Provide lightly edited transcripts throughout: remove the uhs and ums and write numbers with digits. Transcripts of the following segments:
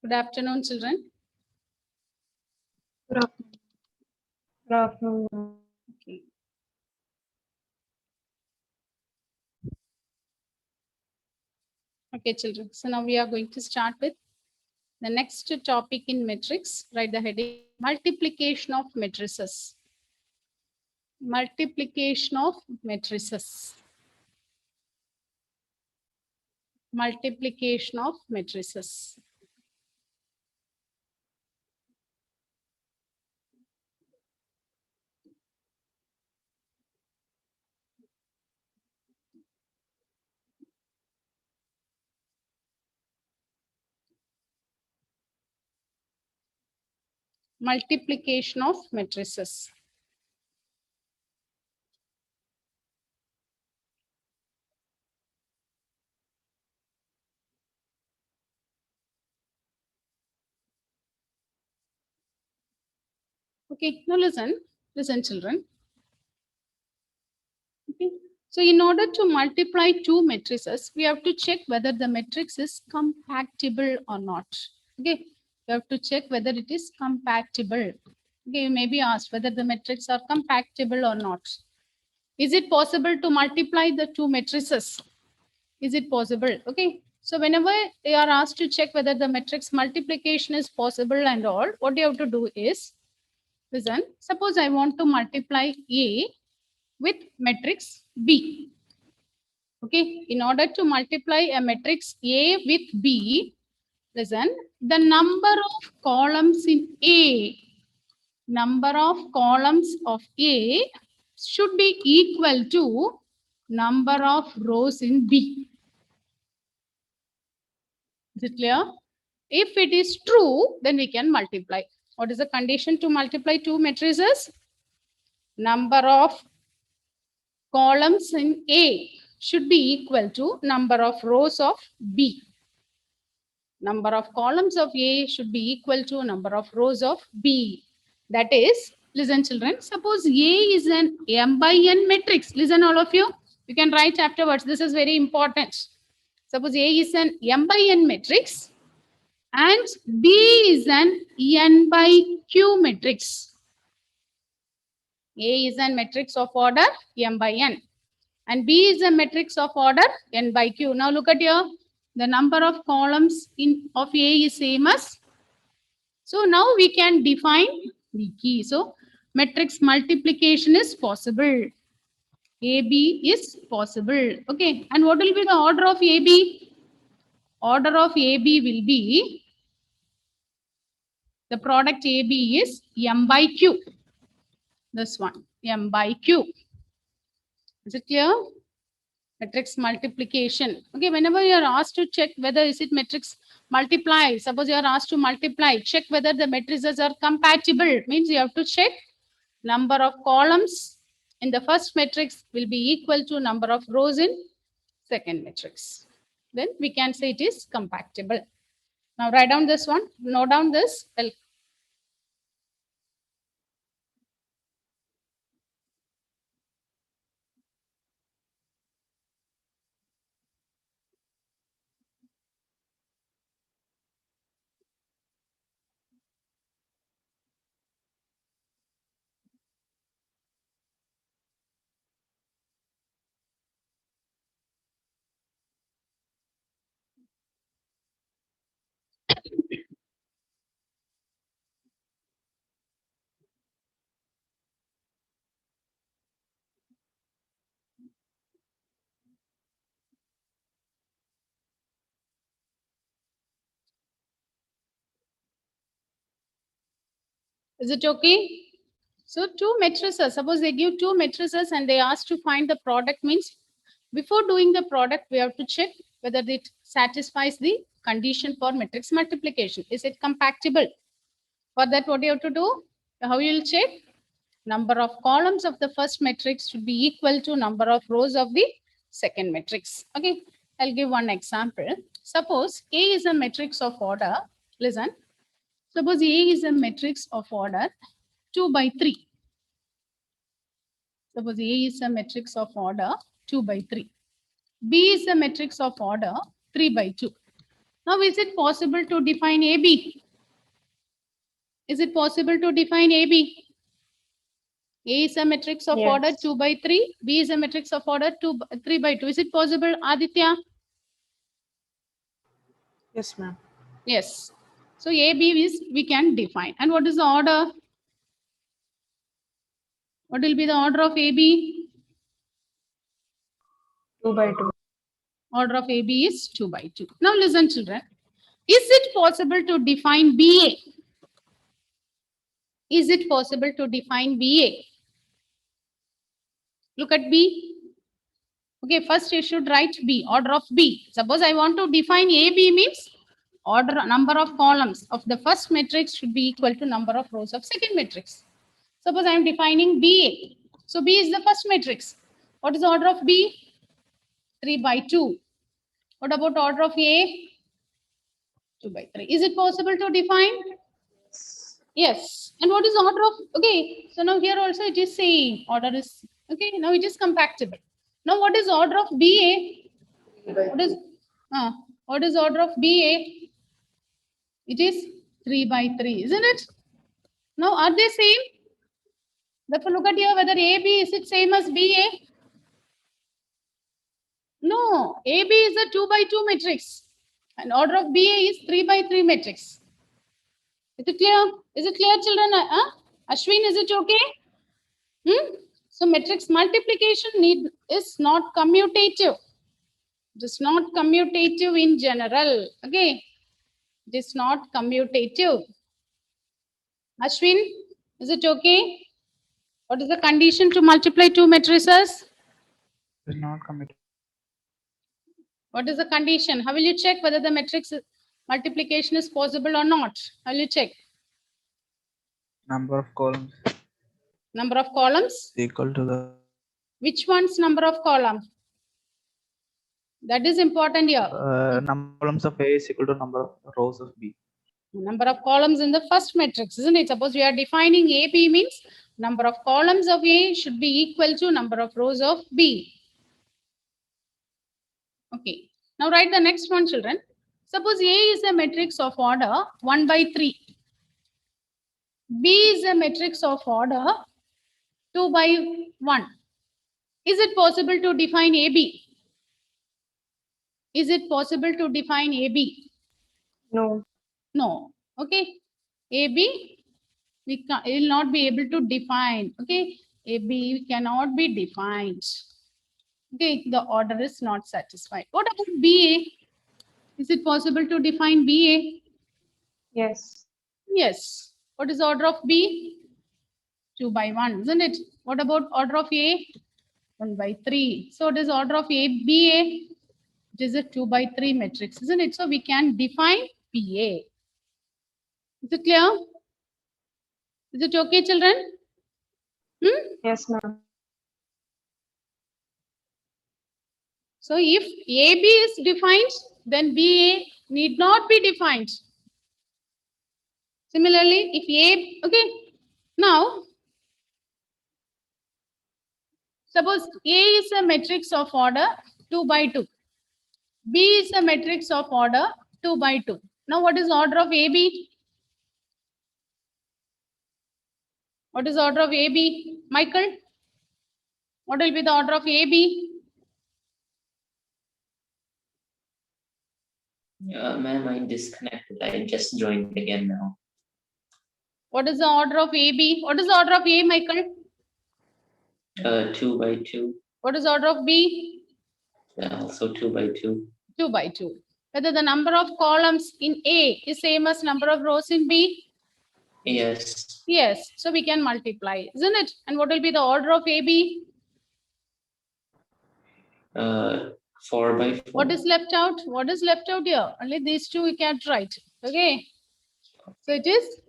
Good afternoon, children. Good afternoon. Good afternoon. Okay. Okay, children. So now we are going to start with the next topic in matrix. Write the heading: multiplication of matrices. Multiplication of matrices. Multiplication of matrices. Multiplication of matrices. Okay, now listen, children. Okay. So in order to multiply two matrices, we have to check whether the matrix is compatible or not. Okay, we have to check whether it is compatible. Okay, you may be asked whether the matrices are compatible or not. Is it possible to multiply the two matrices? Is it possible? Okay, so whenever they are asked to check whether the matrix multiplication is possible and all, what you have to do is, listen, suppose I want to multiply A with matrix B. Okay, in order to multiply a matrix A with B, listen, the number of columns in A, number of columns of A should be equal to number of rows in B. Is it clear? If it is true, then we can multiply. What is the condition to multiply two matrices? Number of columns in A should be equal to number of rows of B. Number of columns of A should be equal to number of rows of B. That is, listen children, suppose A is an M by N matrix. Listen all of you. You can write afterwards. This is very important. Suppose A is an M by N matrix and B is an N by Q matrix. A is a matrix of order M by N. And B is a matrix of order N by Q. Now look at here. The number of columns of A is same as. So now we can define the key. So matrix multiplication is possible. AB is possible. Okay. And what will be the order of AB? Order of AB will be, the product AB is M by Q. This one, M by Q. Is it clear? Matrix multiplication. Okay, whenever you are asked to check whether is it matrix multiply, suppose you are asked to multiply, check whether the matrices are compatible. Means you have to check number of columns in the first matrix will be equal to number of rows in second matrix. Then we can say it is compatible. Now write down this one. Note down this. Well, is it okay? So two matrices, suppose they give two matrices and they ask to find the product, means before doing the product, we have to check whether it satisfies the condition for matrix multiplication. Is it compatible? For that, what you have to do? How you will check? Number of columns of the first matrix should be equal to number of rows of the second matrix. Okay, I'll give one example. Suppose A is a matrix of order. Listen. Suppose A is a matrix of order 2 by 3. Suppose A is a matrix of order 2 by 3. B is a matrix of order 3 by 2. Now, is it possible to define AB? Is it possible to define AB? A is a matrix of order Yes. 2 by 3. B is a matrix of order 3 by 2. Is it possible, Aditya? Yes, ma'am. Yes. So AB is we can define. And what is the order? What will be the order of AB? 2 by 2. Order of AB is 2 by 2. Now listen, children. Is it possible to define BA? Is it possible to define BA? Look at B. Okay, first you should write B, order of B. Suppose I want to define AB means order number of columns of the first matrix should be equal to number of rows of second matrix. Suppose I am defining BA. So B is the first matrix. What is the order of B? 3 by 2. What about order of A? 2 by 3. Is it possible to define? Yes. And what is order of, okay, so now here also it is saying order is, okay, now it is compactable. Now what is order of BA? What is order of BA? It is 3 by 3, isn't it? Now are they same? Therefore look at here whether AB is it same as BA? No, AB is a 2 by 2 matrix and order of BA is 3 by 3 matrix. Is it clear? Is it clear, children? Ashwin, is it okay? So matrix multiplication is not commutative. It is not commutative in general. Okay. It is not commutative. Ashwin, is it okay? What is the condition to multiply two matrices? Is not committed. What is the condition? How will you check whether the matrix multiplication is possible or not? How will you check? Number of columns Number of columns? equal to the Which one's number of column? That is important here. number of columns of A is equal to number of rows of B. Number of columns in the first matrix, isn't it? Suppose we are defining AB means number of columns of A should be equal to number of rows of B. Okay. Now write the next one, children. Suppose A is a matrix of order 1 by 3. B is a matrix of order 2 by 1. Is it possible to define AB? Is it possible to define AB? No. No. Okay. AB, we will not be able to define. Okay. AB cannot be defined. Okay. The order is not satisfied. What about BA? Is it possible to define BA? Yes. Yes. What is the order of B? 2 by 1, isn't it? What about order of A? 1 by 3. So what is order of A? BA? It is a 2 by 3 matrix, isn't it? So we can define BA. Is it clear? Is it okay, children? Yes, ma'am. So if AB is defined, then BA need not be defined. Similarly, if A, okay, now suppose A is a matrix of order 2 by 2. B is a matrix of order 2 by 2. Now what is order of AB? What is order of AB? Michael? What will be the order of AB? Ma'am, I disconnected. I just joined again now. What is the order of AB? What is the order of A, Michael? 2 by 2. What is the order of B? Also 2 by 2. 2 by 2. Whether the number of columns in A is same as number of rows in B? Yes. Yes. So we can multiply, isn't it? And what will be the order of AB? 4 by 4. What is left out? What is left out here? Only these two we can't write. Okay. So it is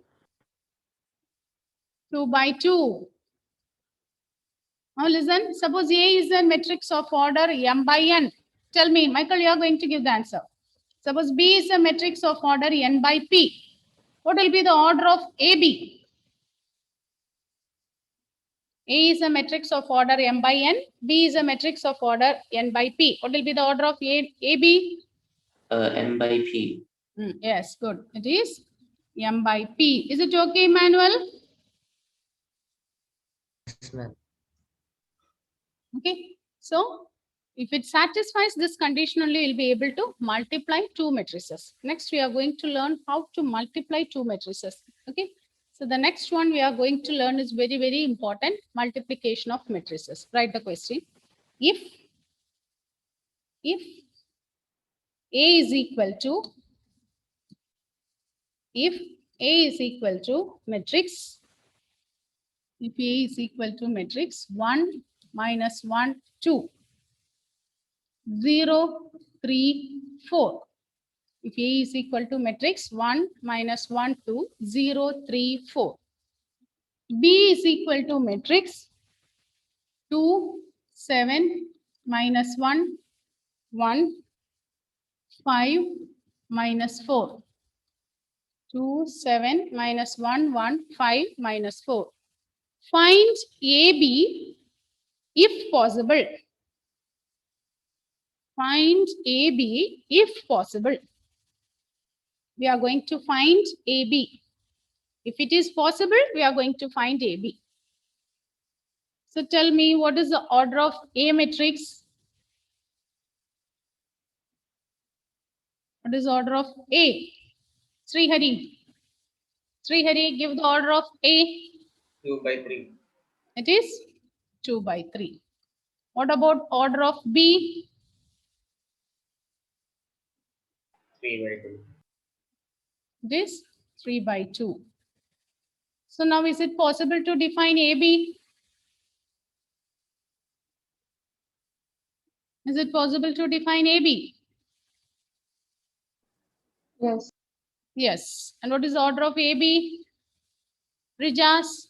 2 by 2. Now listen, suppose A is a matrix of order m by n. Tell me, Michael, you are going to give the answer. Suppose B is a matrix of order n by p. What will be the order of AB? A is a matrix of order m by n. B is a matrix of order n by p. What will be the order of AB? n by p. Yes, good. It is M by P. Is it okay, Emmanuel? Yes, ma'am. Okay. So if it satisfies this condition only, you'll be able to multiply two matrices. Next, we are going to learn how to multiply two matrices. Okay. So the next one we are going to learn is very, very important. Multiplication of matrices. Write the question. If A is equal to, if A is equal to matrix, if A is equal to matrix 1, minus 1, 2, 0, 3, 4. If A is equal to matrix 1, minus 1, 2, 0, 3, 4. B is equal to matrix 2, 7, minus 1, 1, 5, minus 4. 2, 7, minus 1, 1, 5, minus 4. Find AB if possible. Find AB if possible. We are going to find AB. If it is possible, we are going to find AB. So tell me, what is the order of A matrix? What is the order of A? Srihari. Srihari, give the order of A. 2 by 3. It is 2 by 3. What about order of B? 3 by 2. It is 3 by 2. So now is it possible to define AB? Is it possible to define AB? Yes. Yes. And what is the order of AB? Rijas?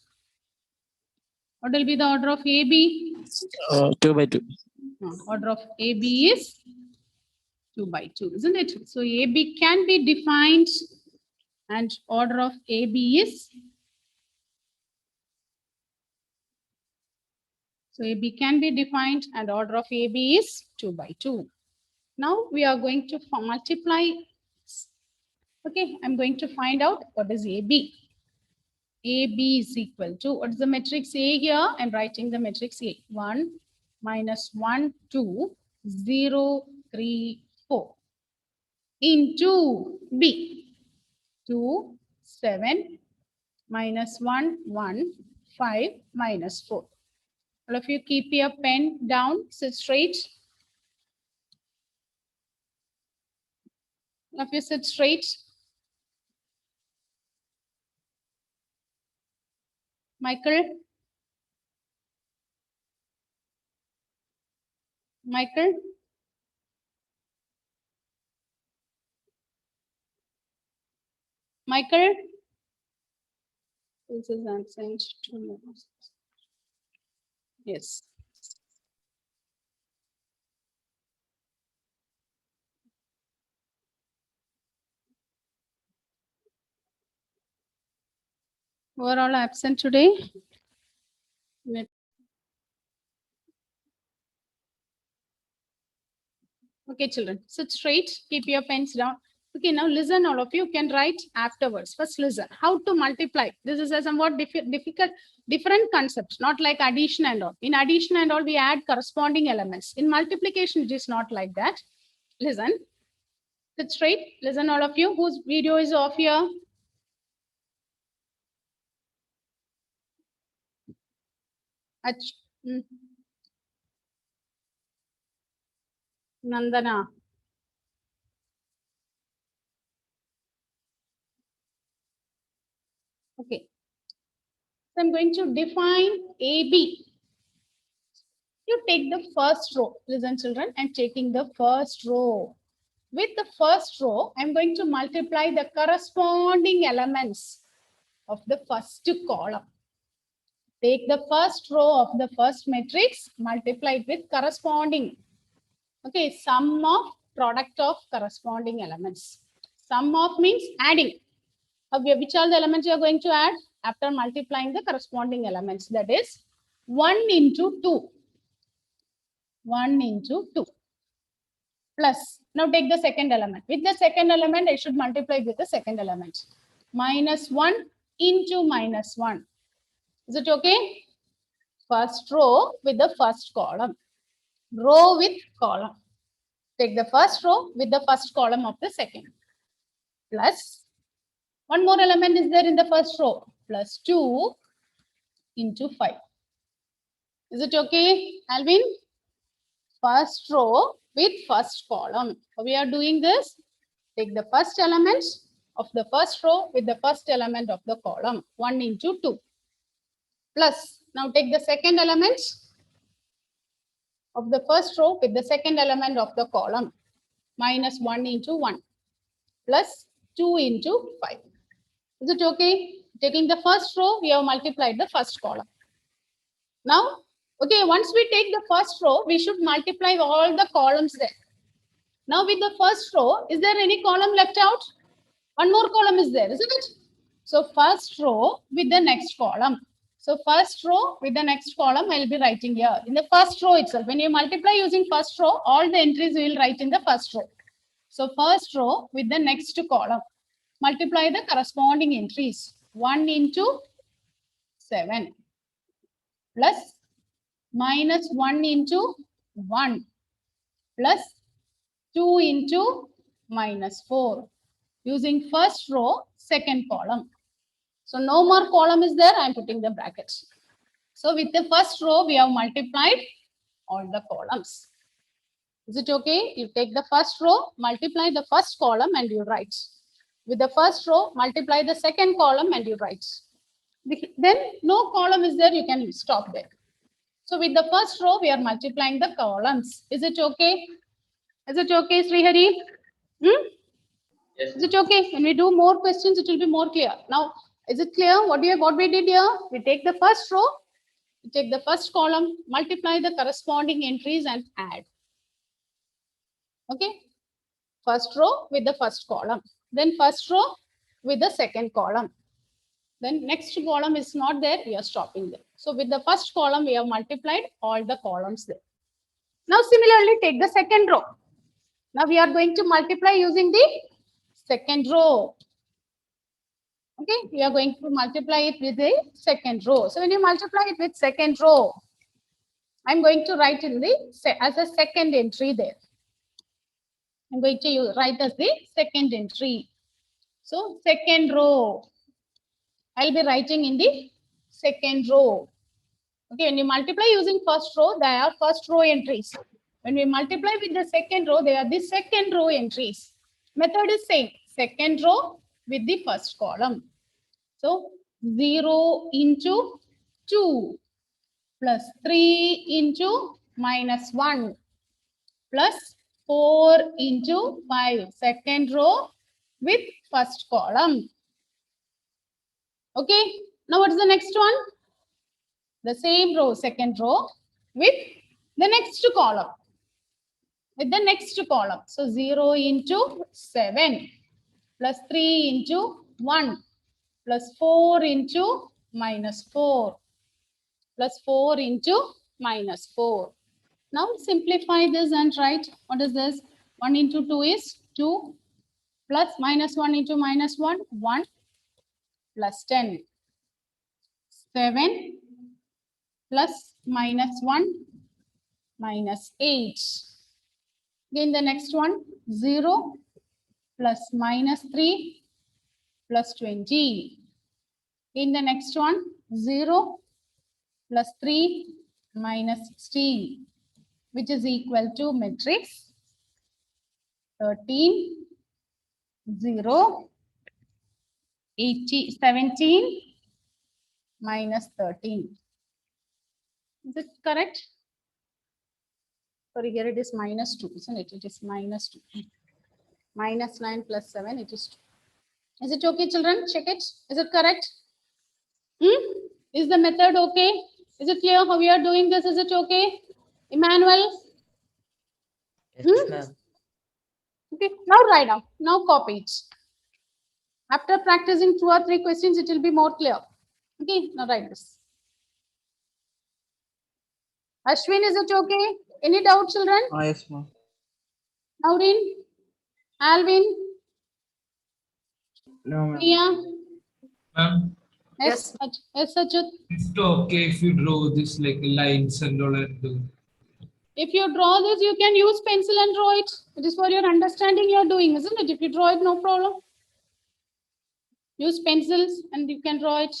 What will be the order of AB? 2 by 2. No, order of AB is 2 by 2, isn't it? So AB can be defined and order of AB is, so AB can be defined and order of AB is 2 by 2. Now we are going to multiply. Okay, I'm going to find out what is AB. AB is equal to, what is the matrix A here? I'm writing the matrix A. 1, minus 1, 2, 0, 3, 4. Into B. 2, 7, minus 1, 1, 5, minus 4. All of you keep your pen down, sit straight. All of you sit straight. Michael? Michael? Michael? This is absent. 2 minutes. Yes. Who are all absent today? Net- Okay, children, sit straight, keep your pens down. Okay, now listen, all of you can write afterwards. First listen, how to multiply. This is a somewhat difficult, different concept, not like addition and all. In addition and all, we add corresponding elements. In multiplication, it is not like that. Listen, sit straight, listen all of you, whose video is off here. Nandana. Okay. So I'm going to define AB. You take the first row. Listen, children, I'm taking the first row. With the first row, I'm going to multiply the corresponding elements of the first column. Take the first row of the first matrix, multiply it with corresponding. Okay, sum of product of corresponding elements. Sum of means adding. Okay, which are the elements you are going to add after multiplying the corresponding elements? That is 1 into 2. 1 into 2 plus Now take the second element. With the second element, I should multiply with the second element. -1 into -1. Is it okay? First row with the first column. Row with column. Take the first row with the first column of the second. Plus, one more element is there in the first row. Plus 2 into 5. Is it okay, Alvin? First row with first column. So we are doing this. Take the first element of the first row with the first element of the column. 1 into 2. Plus, now take the second element of the first row with the second element of the column. -1 into 1. Plus 2 into 5. Is it okay? Taking the first row, we have multiplied the first column. Now, okay, once we take the first row, we should multiply all the columns there. Now with the first row, is there any column left out? One more column is there, isn't it? So first row with the next column. So first row with the next column, I'll be writing here. In the first row itself, when you multiply using first row, all the entries we will write in the first row. So first row with the next column. Multiply the corresponding entries. 1 into 7 plus -1 into 1 plus 2 into -4. Using first row, second column. So no more column is there, I am putting the brackets. So with the first row, we have multiplied all the columns. Is it okay? You take the first row, multiply the first column and you write. With the first row, multiply the second column and you write. Then no column is there, you can stop there. So with the first row, we are multiplying the columns. Is it okay? Is it okay, Srihari? Yes. Is it okay? When we do more questions, it will be more clear. Now, is it clear what we did here? We take the first row, we take the first column, multiply the corresponding entries and add. Okay? First row with the first column. Then first row with the second column. Then next column is not there, we are stopping there. So with the first column, we have multiplied all the columns there. Now similarly, take the second row. Now we are going to multiply using the second row. Okay, we are going to multiply it with the second row. So when you multiply it with second row, I'm going to write in the as a second entry there. I'm going to write as the second entry. So second row, I'll be writing in the second row. Okay, when you multiply using first row, they are first row entries. When we multiply with the second row, they are the second row entries. Method is same, second row with the first column. So 0 into 2 plus 3 into -1 plus 4 into 5. Second row with first column. Okay, now what is the next one? The same row, second row with the next column. With the next column. So 0 into 7 plus 3 into 1 plus 4 into -4 plus 4 into -4. Now simplify this and write, what is this? 1 into 2 is 2 plus -1 into -1, 1 plus 10. 7 plus -1 -8. Again the next one, 0 plus -3 plus 20. In the next one, 0 plus 3 minus 16, which is equal to matrix 13, 0, 17 minus 13. Is it correct? Sorry, here it is -2, isn't it? It is -2. -9 plus 7, it is 2. Is it okay, children? Check it. Is it correct? Is the method okay? Is it clear how we are doing this? Is it okay? Emmanuel? Yes, ma'am. Okay, now write down. Now copy it. After practicing 2 or 3 questions, it will be more clear. Okay, now write this. Ashwin, is it okay? Any doubt, children? Yes, ma'am. Naureen? Alvin, No, ma'am. Nia, Ma'am, yes, yes, Ajit. it's okay if you draw this like lines and all and do. If you draw this, you can use pencil and draw it. It is for your understanding you're doing, isn't it? If you draw it, no problem. Use pencils and you can draw it.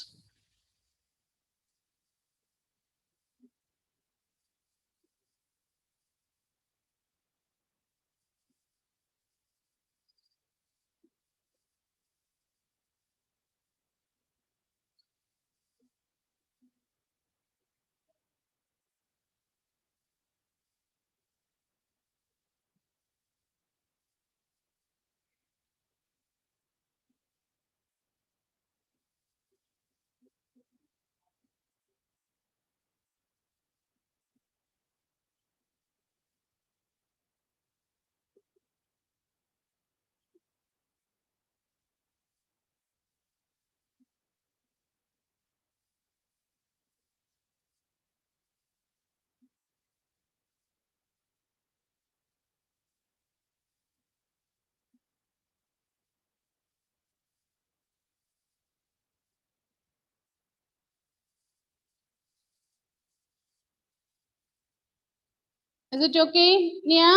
Is it okay, Nia?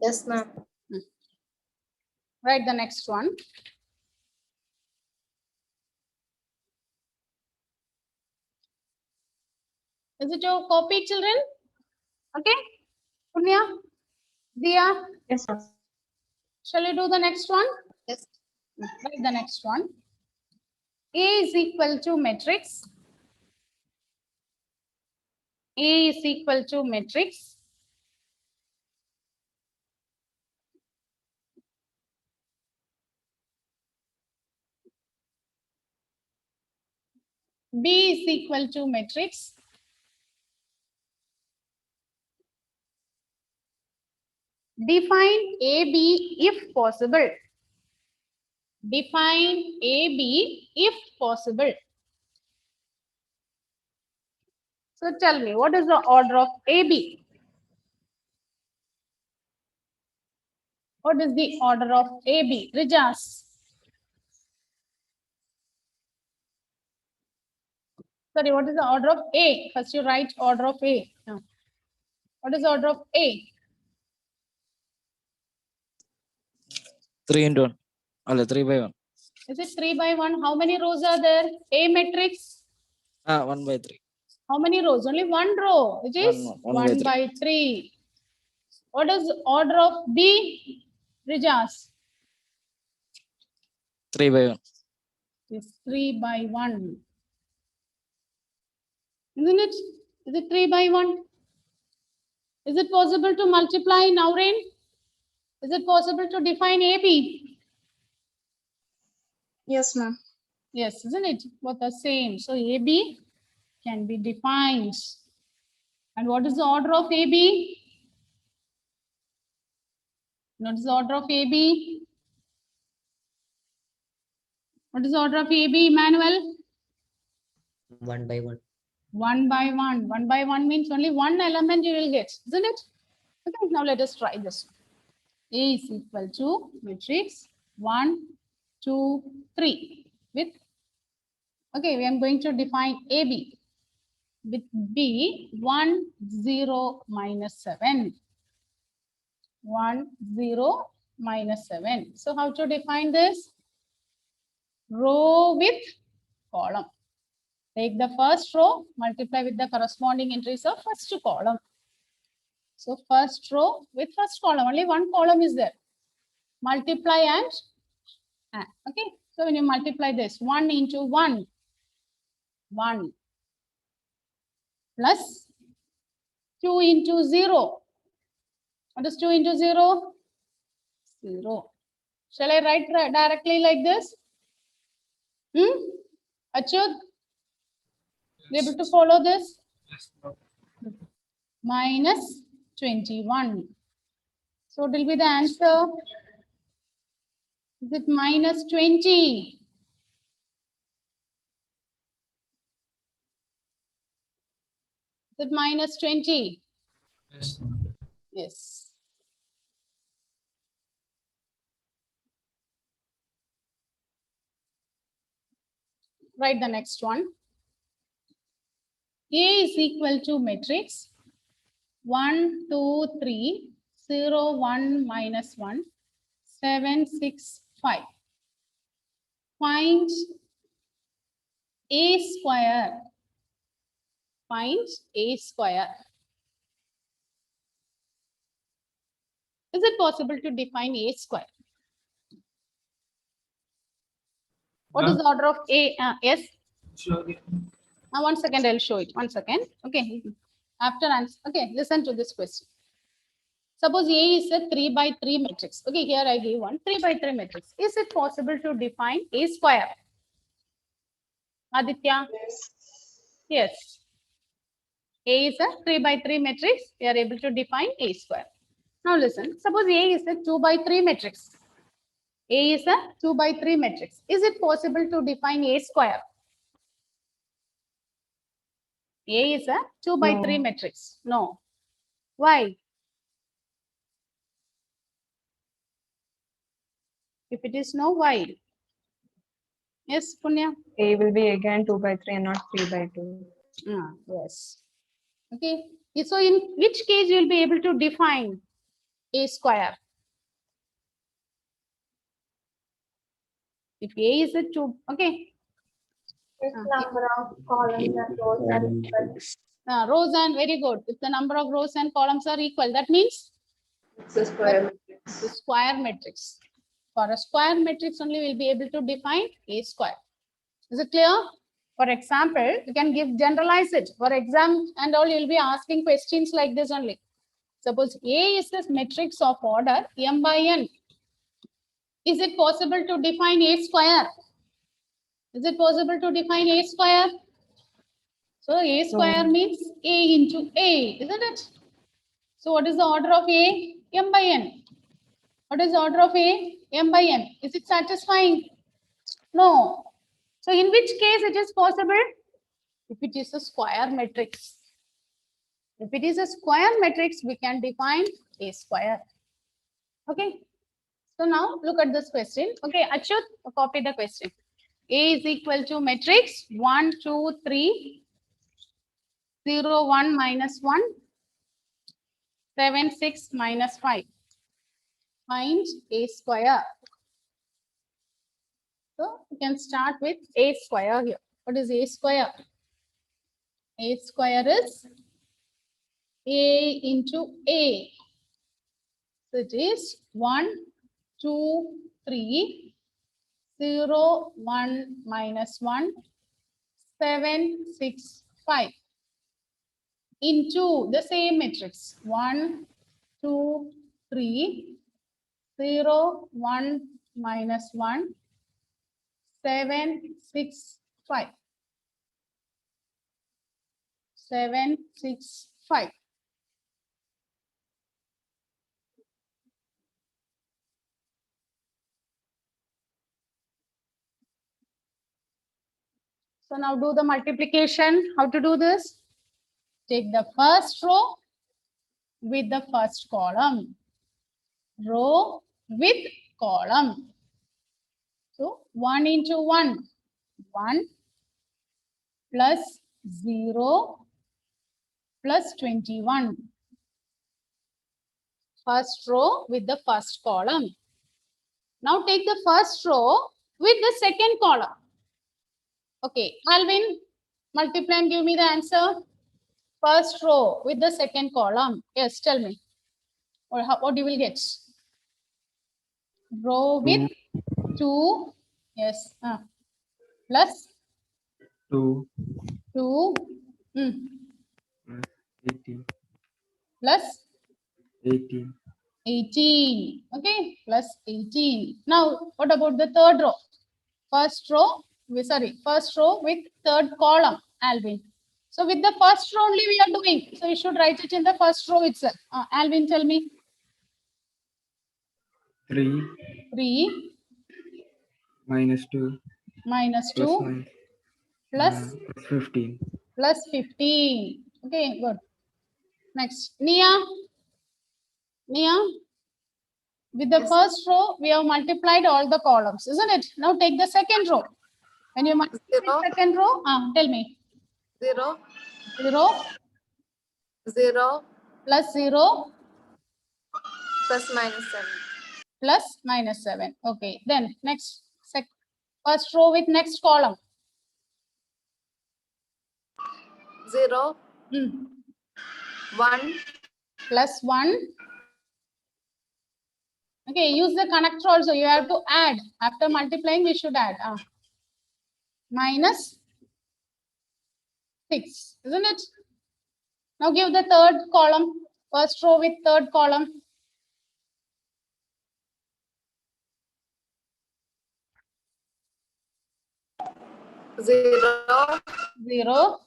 Yes, ma'am. Write the next one. Is it your copy, children? Okay. Punya, Dia, Yes, sir. shall we do the next one? Yes. Write the next one. A is equal to matrix. A is equal to matrix. B is equal to matrix. Define AB if possible. Define AB if possible. So tell me, what is the order of AB? What is the order of AB? Rijas. Sorry, what is the order of A? First you write order of A. No. What is the order of A? 3 into 1. All 3 by 1. Is it 3 by 1? How many rows are there? A matrix. 1 by 3. How many rows? Only one row, which is One by 1 by 3. What is order of B? Rijas. 3 by 1. It's 3 by 1. Isn't it? Is it 3 by 1? Is it possible to multiply now, Rain? Is it possible to define AB? Yes, ma'am. Yes, isn't it? Both the same. So AB can be defined. And what is the order of AB? What is the order of AB? What is the order of AB, Emmanuel? 1 by 1. 1 by 1. 1 by 1 means only one element you will get, isn't it? Okay, now let us try this. A is equal to matrix 1, 2, 3 with, okay, we are going to define AB with B 1, 0, minus 7. 1, 0, minus 7. So how to define this? Row with column. Take the first row, multiply with the corresponding entries of first column. So first row with first column, only one column is there. Multiply and add. Okay. So when you multiply this, 1 into 1, 1 plus 2 into 0. What is 2 into 0? 0. Shall I write directly like this? Achyut, you able to follow this? Yes, ma'am. Minus 21. So what will be the answer? Is it minus 20? Is it minus 20? Yes, ma'am. Yes. Write the next one. A is equal to matrix 1, 2, 3, 0, 1, minus 1, 7, 6, 5. Find A square. Find A square. Is it possible to define A square? What is the order of A? S? Sure. Now, 1 second, I'll show it. 1 second. Okay. After answer. Okay, listen to this question. Suppose A is a 3 by 3 matrix. Okay, here I give one 3 by 3 matrix. Is it possible to define A square? Aditya? Yes. A is a 3 by 3 matrix. We are able to define A square. Now listen. Suppose A is a 2 by 3 matrix. A is a 2 by 3 matrix. Is it possible to define A square? A is a 2 by 3 No. matrix. No. Why? If it is no, why? Yes, Punya? A will be again 2 by 3 and not 3 by 2. Yes. Okay. So in which case you will be able to define A square? If A is a 2, okay. Number of columns and rows are equal. Rows and very good. If the number of rows and columns are equal, that means It's a square the matrix. square matrix. For a square matrix only, we'll be able to define A square. Is it clear? For example, you can generalize it. For exam and all, you'll be asking questions like this only. Suppose A is this matrix of order m by n. Is it possible to define A square? Is it possible to define A square? So A square means A into A, isn't it? So what is the order of A? M by n. What is the order of A? M by n. Is it satisfying? No. So in which case it is possible? If it is a square matrix. If it is a square matrix, we can define A square. Okay. So now look at this question. Okay, Achyut, copy the question. A is equal to matrix 1, 2, 3, 0, 1, minus 1, 7, 6, minus 5. Find A square. So you can start with A square here. What is A square? A square is A into A. So it is 1, 2, 3, 0, 1, minus 1, 7, 6, 5. Into the same matrix. 1, 2, 3, 0, 1, minus 1, 7, 6, 5. 7, 6, 5. So now do the multiplication. How to do this? Take the first row with the first column. Row with column. So 1 into 1. 1 plus 0 plus 21. First row with the first column. Now take the first row with the second column. Okay, Alvin, multiply and give me the answer. First row with the second column. Yes, tell me. Or what you will get? Row with 2. Yes. Plus 2 2. 18 Plus 18 18. Okay, plus 18. Now, what about the third row? First row with third column, Alvin. So with the first row only we are doing. So you should write it in the first row itself. Alvin, tell me. 3 3 minus 2 minus plus 2 9 plus plus 15. plus 15. Okay, good. Next, Nia. Nia, with the first row, we have multiplied all the columns, isn't it? Now take the second row. When you multiply Zero. second row, tell me. 0, 0 0, plus 0 plus minus 7. plus minus 7. Okay, then next first row with next column. 0, Hmm. 1, Plus 1. Okay, use the connector also. You have to add. After multiplying, we should add. Minus 6, isn't it? Now give the third column. First row with third column. 0, 0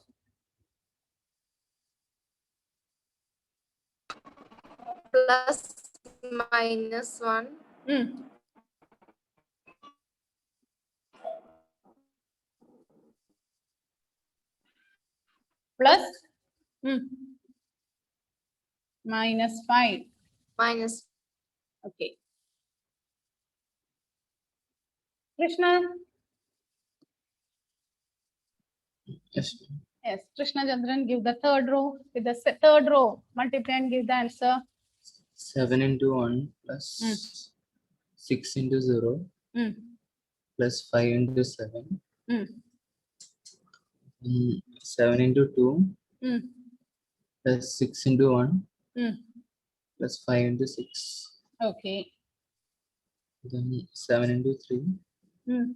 plus minus 1, Hmm. Plus minus 5. minus. Okay. Krishna. Yes. Yes, Krishna Chandran, give the third row. With the third row, multiply and give the answer. 7 into 1 plus 6 into 0 Hmm. plus 5 into 7. Hmm. 7 into 2 Hmm. plus 6 into 1 Hmm. plus 5 into 6. Okay. Then 7 into 3, Hmm.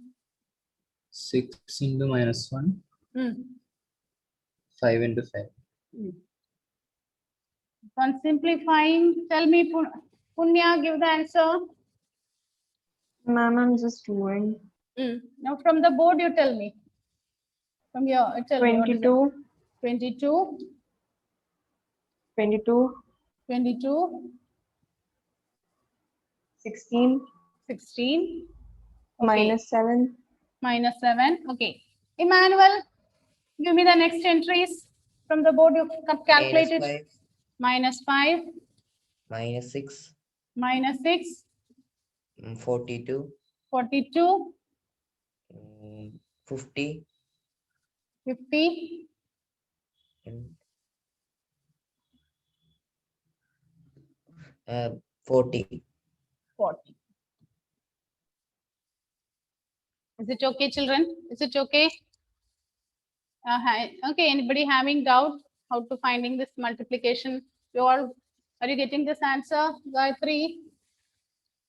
6 into minus 1, Hmm. 5 into 5. On simplifying, tell me, Punya, give the answer. Ma'am, I'm just doing. Now from the board, you tell me. From your, tell me. What is it? 22, 22, 22, 16, 16. Okay. minus 7, Minus 7. Okay. Emmanuel, give me the next entries. From the board, you calculate it. 5, Minus 5, minus 6, minus 6, 42, 42, 50, 50, and 40. 40. Is it okay, children? Is it okay? Okay, anybody having doubt how to finding this multiplication? You all, are you getting this answer? Gayatri,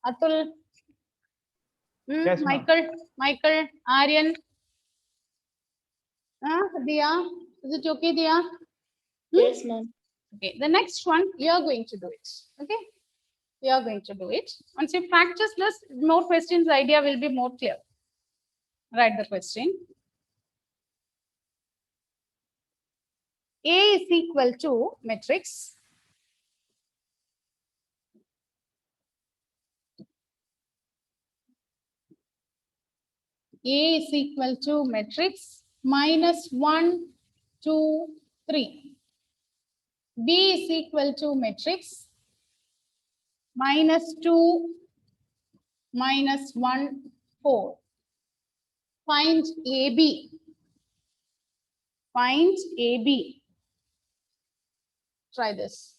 Atul, Yes, ma'am. Michael, Aryan, Dia, is it okay, Dia? Yes, ma'am. Okay, the next one, you are going to do it. Okay, you are going to do it. Once you practice this, more questions, idea will be more clear. Write the question. A is equal to matrix A is equal to matrix minus 1, 2, 3. B is equal to matrix minus 2, minus 1, 4. Find AB. Find AB. Try this.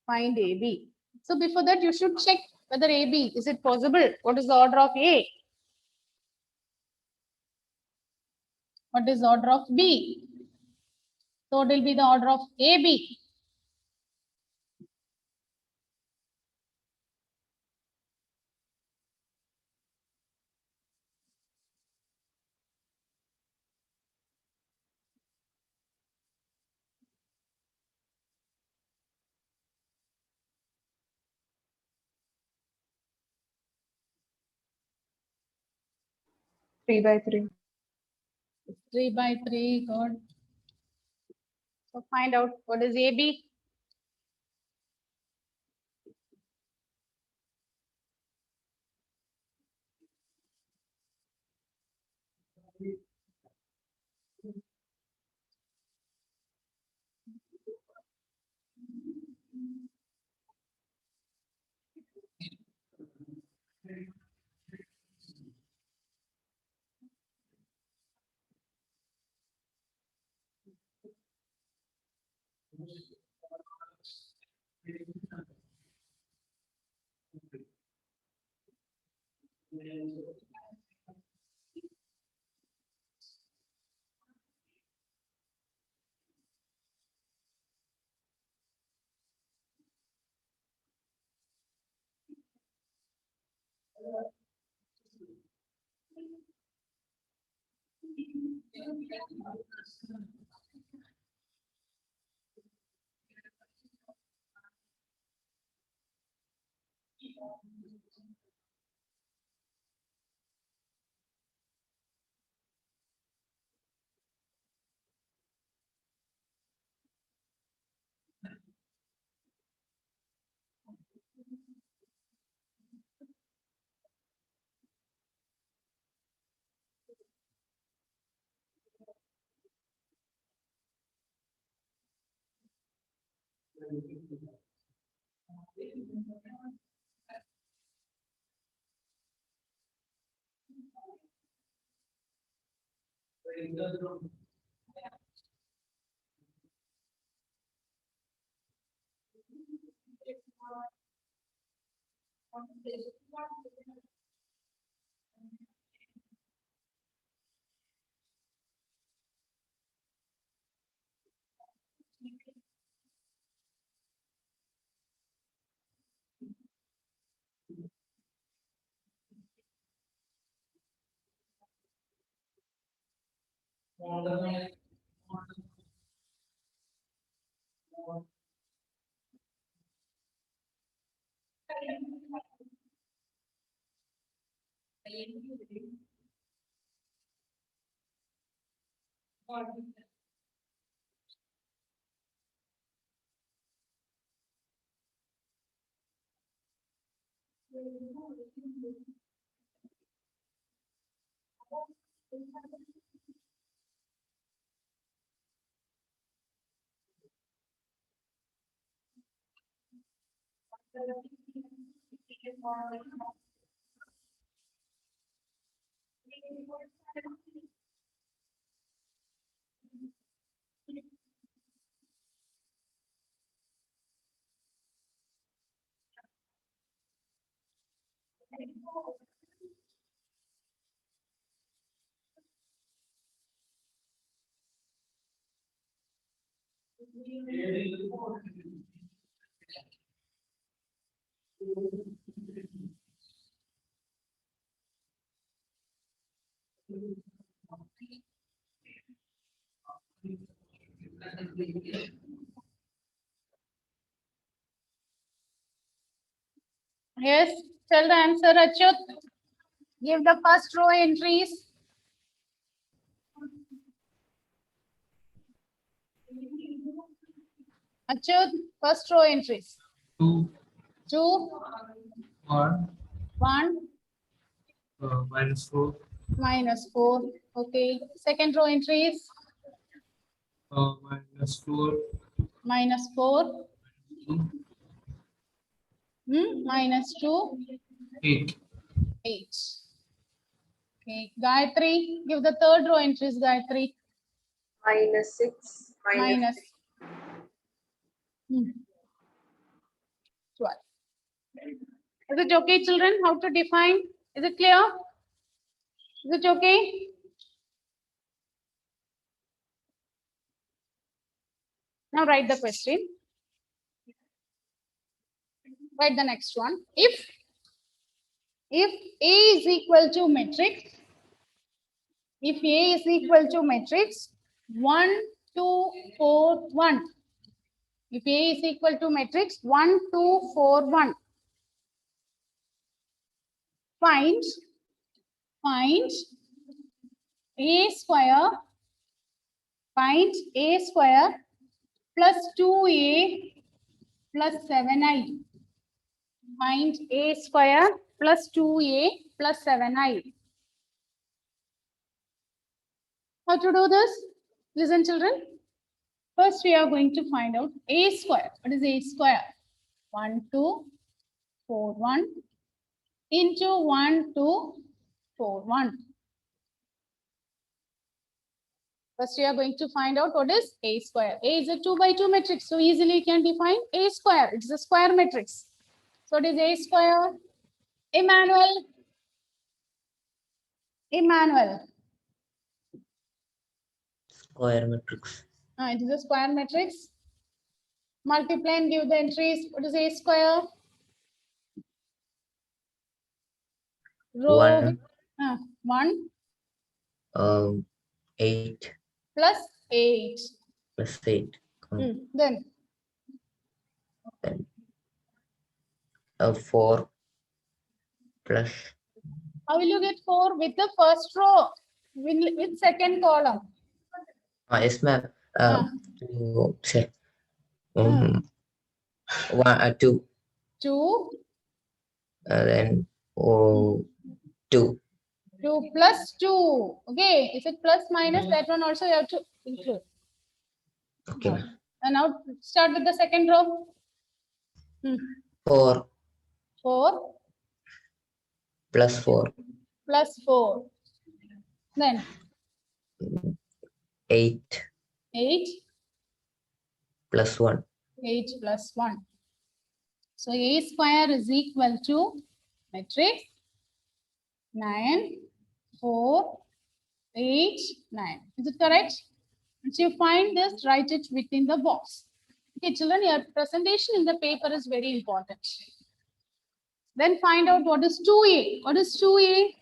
Find AB. So before that, you should check whether AB, is it possible? What is the order of A? What is the order of B? So it will be the order of AB. Three by 3. 3 by 3, good. So find out what is AB. Yes, tell the answer, Achyut. Give the first row entries. Achyut, first row entries. 2, 2, 1, 1, -4, -4. Okay. Second row entries. -4, -4. 2, -2. 8. 8. Okay. Gayatri, give the third row entries, Gayatri. -6, Minus. 12. Is it okay, children? How to define? Is it clear? Is it okay? Now write the question. Write the next one. If A is equal to matrix, if A is equal to matrix 1, 2, 4, 1. If A is equal to matrix 1, 2, 4, 1. Find A square, find A square plus 2A plus 7I. Find A square plus 2A plus 7I. How to do this? Listen, children. First, we are going to find out A square. What is A square? 1, 2, 4, 1 into 1, 2, 4, 1. First, we are going to find out what is A square. A is a 2 by 2 matrix. So easily you can define A square. It's a square matrix. So it is A square. Emmanuel. Emmanuel. Square matrix. It is a square matrix. Multiply and give the entries. What is A square? Row 1, 1 8 plus 8. plus 8. Then 4 plus how will you get 4 with the first row? With second column. yes, ma'am. Ah. 2, 2. 2. Then 2. 2 plus 2. Okay. Is it plus minus? That one also you have to include. Okay, ma'am. And now start with the second row. 4 4 plus 4. plus 4. Then 8 8. plus 1. 8 plus 1. So A square is equal to matrix 9, 4, 8, 9. Is it correct? Once you find this, write it within the box. Okay, children, your presentation in the paper is very important. Then find out what is 2A. What is 2A?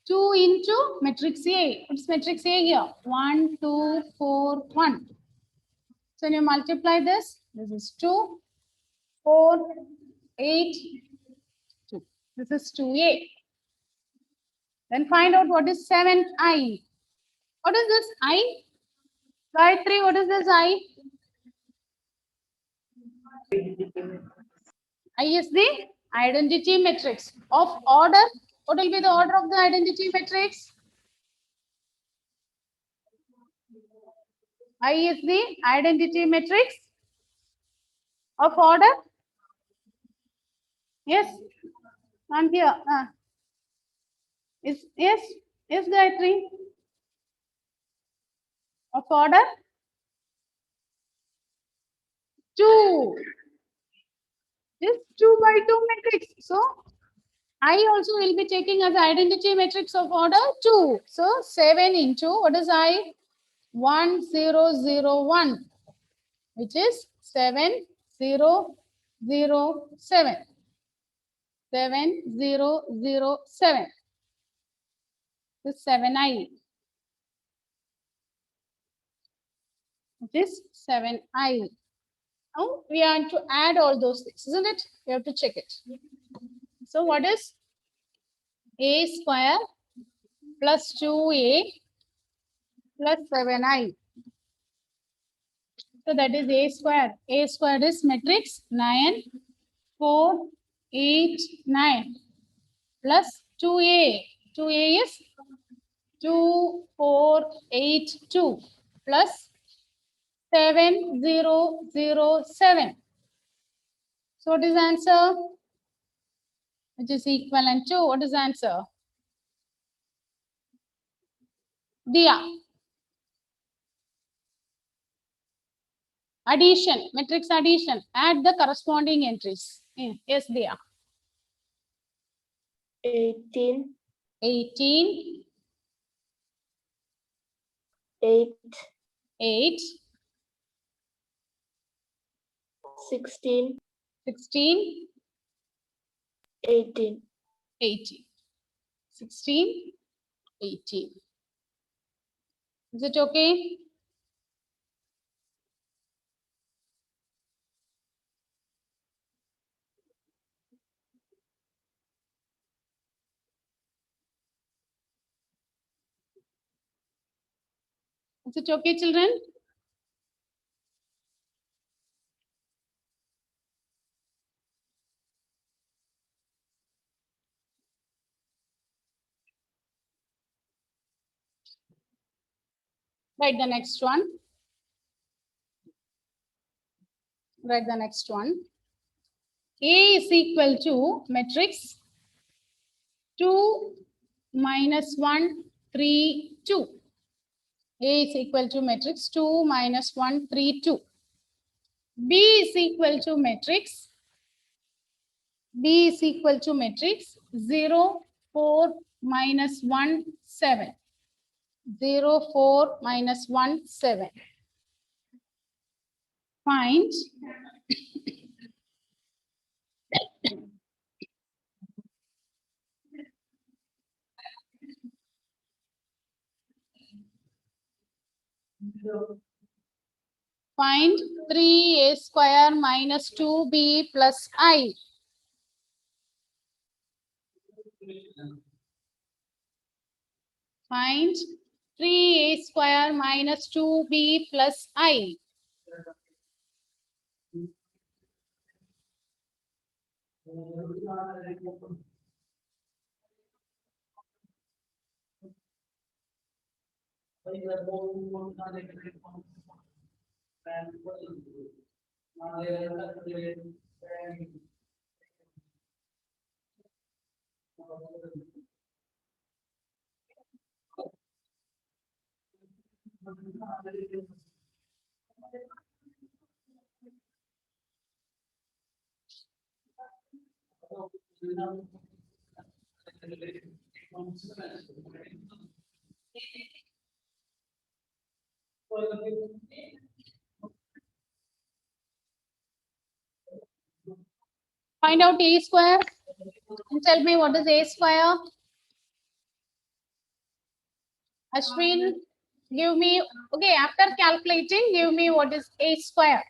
2 into matrix A. What's matrix A here? 1, 2, 4, 1. So when you multiply this is 2, 4, 8, 2. This is 2A. Then find out what is 7I. What is this I? Gayatri, what is this I? I is the identity matrix of order. What will be the order of the identity matrix? I is the identity matrix of order. Yes, I'm here. Yes, Gayatri. Of order 2. This 2 by 2 matrix. So I also will be taking as identity matrix of order 2. So 7 into what is I? 1, 0, 0, 1, which is 7, 0, 0, 7. 7, 0, 0, 7. This 7I. This 7I. Now we are to add all those things, isn't it? We have to check it. So what is A square plus 2A plus 7I? So that is A square. A square is matrix 9, 4, 8, 9 plus 2A. 2A is 2, 4, 8, 2 plus 7, 0, 0, 7. So what is answer? Which is equivalent to, what is answer? Dia. Addition, matrix addition. Add the corresponding entries. Yes, Dia. 18, 18, 8, 8, 16, 16, 18. 18. 16, 18. Is it okay? Is it okay, children? Write the next one. Write the next one. A is equal to matrix 2, -1, 3, 2. A is equal to matrix 2 minus 1, 3, 2. B is equal to matrix. B is equal to matrix 0, 4 minus 1, 7. 0, 4 minus 1, 7. Find find 3a square minus 2b plus I. Find 3a square minus 2b plus I. Find out a square and tell me what is a square. Ashwin, give me, okay, after calculating, give me what is a square.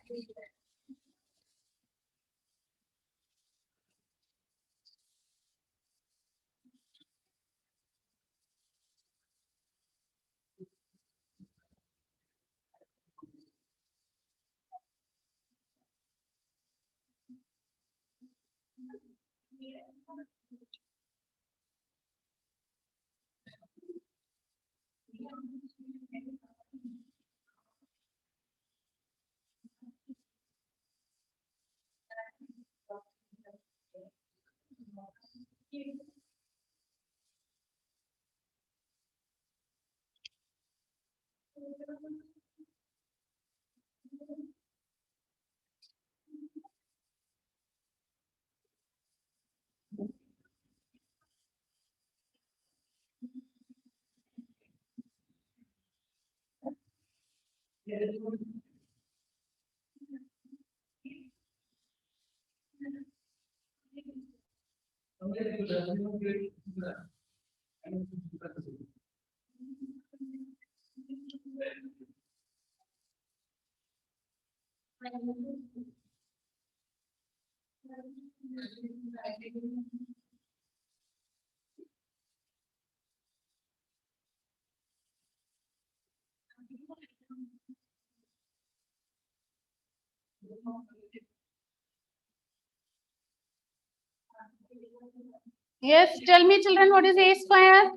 Yes, tell me children, what is a square?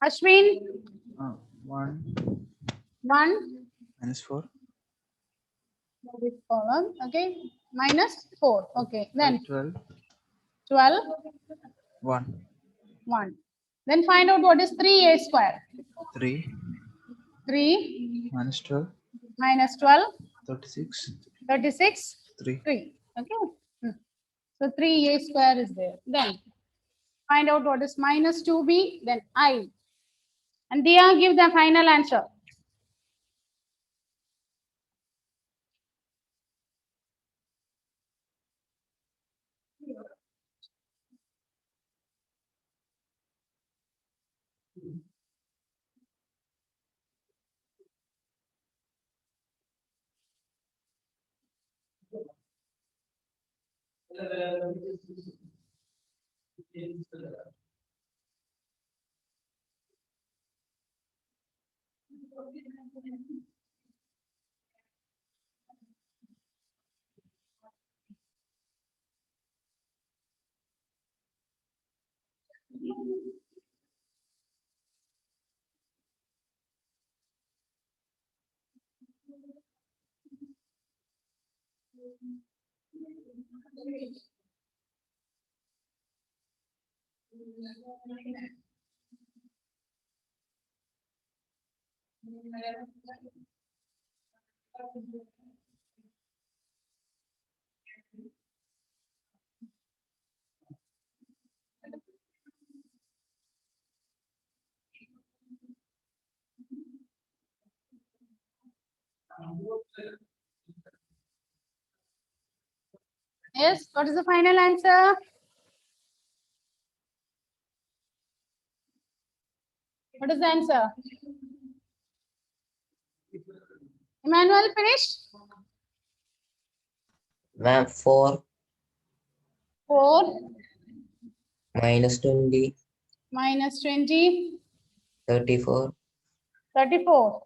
Ashwin, 1 1, minus 4 this column, okay, minus 4, okay, then 12 12, 1 1. Then find out what is 3a square. 3 3 minus 12 minus 12, 36 36, 3 3, okay. So 3a square is there. Then find out what is minus 2b, then I. And Dia, give the final answer. Yes, what is the final answer? What is the answer? Emmanuel, finished? Ma'am, 4 4 minus 20, minus 20, 34, 34.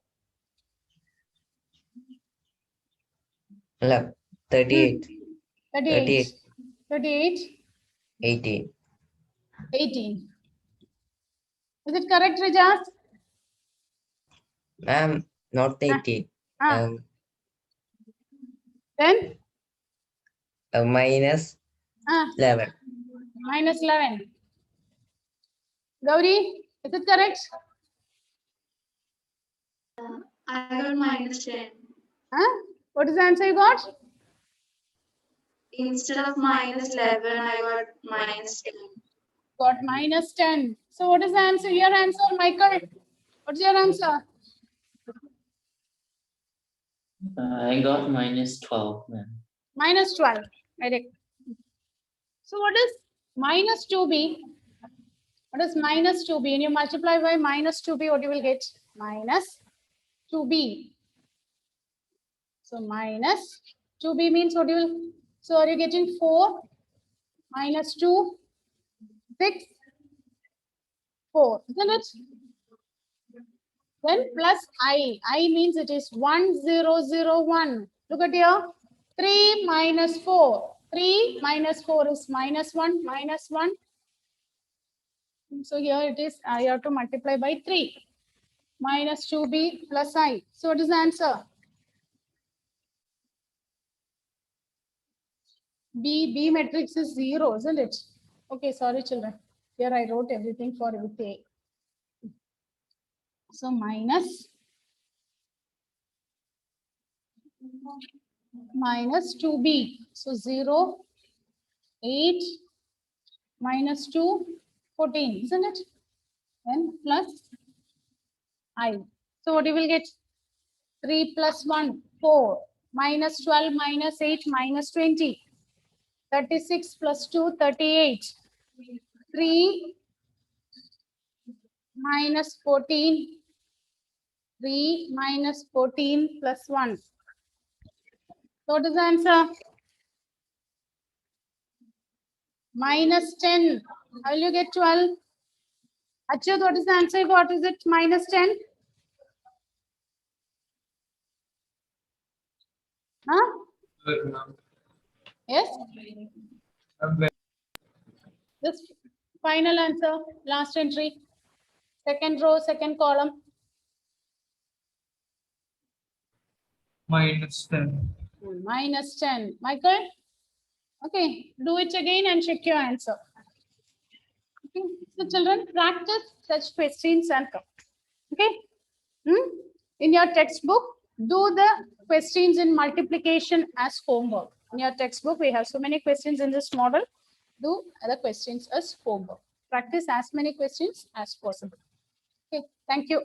11, 38, 38. 38, 18. 18. Is it correct, Rijas? Ma'am, not 18. Ah, then Minus ah, 11. minus 11. Gauri, is it correct? I got minus 10. Huh? What is the answer you got? Instead of minus 11, I got minus 10. Got minus 10. So what is the answer? Your answer, Michael? What's your answer? I got minus 12, ma'am. Minus 12. Correct. So what is minus 2b? What is minus 2b? When you multiply by minus 2b, what you will get? Minus 2b. So minus 2b means what you will, so are you getting 4 minus 2, 6, 4, isn't it? Then plus I means it is 1001. Look at here, 3 minus 4. 3 minus 4 is minus 1, minus 1. So here it is, you have to multiply by 3. Minus 2b plus I. So what is the answer? B matrix is 0, isn't it? Okay, sorry children. Here I wrote everything for with A. So minus 2b. So 0, 8, minus 2, 14, isn't it? Then plus I. So what you will get? 3 plus 1, 4. Minus 12, minus 8, minus 20. 36 plus 2, 38. 3 minus 14. 3 minus 14 plus 1. So what is the answer? Minus 10. How will you get 12? Achyut, what is the answer you got? Is it minus 10? Huh? Good, ma'am. Yes? I'm very- This final answer, last entry. Second row, second column. minus 10. Minus 10. Michael? Okay, do it again and check your answer. Okay. So children, practice such questions and come. Okay. In your textbook, do the questions in multiplication as homework. In your textbook, we have so many questions in this model. Do other questions as homework. Practice as many questions as possible. Okay, thank you.